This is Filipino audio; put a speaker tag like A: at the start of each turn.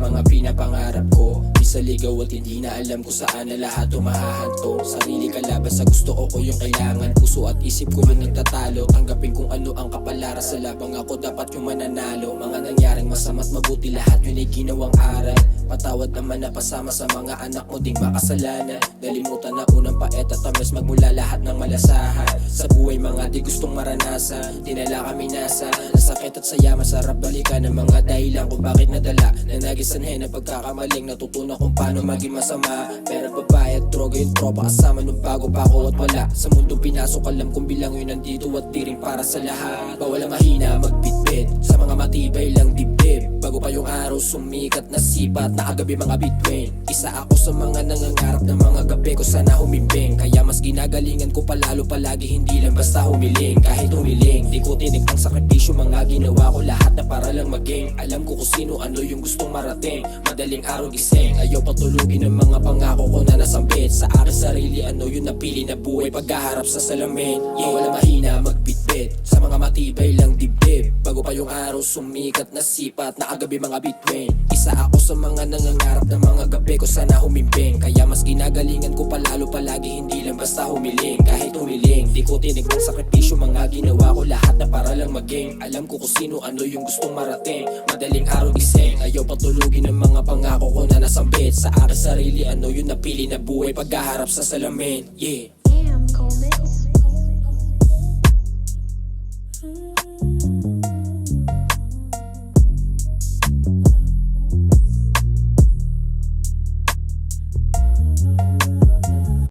A: mga pinapangarap ko. Di sa ligaw at hindi na alam kung saan na lahat umahahantong. Sarili kalaban sa gusto ko yung kailangan. Puso at isip ko yung nagtatalo. Tanggapin kung ano ang kapalaran sa labang ako dapat yung mananalo. Mga nangyaring masama't mabuti lahat yun ay ginawang aral. Patawad naman na pasama sa mga anak mo ding makasalanan. Nalimutan na unang paet at tamis magmula lahat ng malasahan. Sa buhay mga di gustong maranasan, dinala kami nasa nasakit at saya. Masarap balikan ng mga dahilan kung bakit nadala. Na nagisanhin ng pagkakamaling natutunan kung paano maging masama. Pera, babae at droga yung tropa kasama nung bago pa ako at wala. Sa mundong pinasok alam kong bilang yun nandito at di rin para sa lahat. Bawal ang mahina magbitbit sa mga matibay lang dibdib. Bago pa yung araw sumikat na sipat na kagabi mga bituin. Isa ako sa mga nangangarap ng mga gabi ko sana humimbing. Kaya mas ginagalingan ko palalo palagi hindi lang basta humiling. Kahit humiling di ko tinik ang sakripisyo mga ginawa ko lahat na para lang maging. Alam ko kung sino ano yung gustong marating. Madaling araw gising ayaw patulugin ng mga pangako ko na nasambit. Sa aking sarili ano yung napili na buhay pagkaharap sa salamin. Wala mahina magbitbit sa mga matibay lang dibdib. Bago pa yung araw sumikat na sipat na kagabi mga bituin. Isa ako sa mga nangangarap ng mga gabi ko sana humimbing. Kaya mas ginagalingan ko palalo palagi hindi lang basta humiling. Kahit humiling di ko tinig ng sakripisyo mga ginawa ko lahat na para lang maging. Alam ko kung sino ano yung gustong marating. Madaling araw gising ayaw patulugin ng mga pangako ko na nasambit. Sa aking sarili ano yung napili na buhay pagkaharap sa salamin.
B: Damn, Coleman.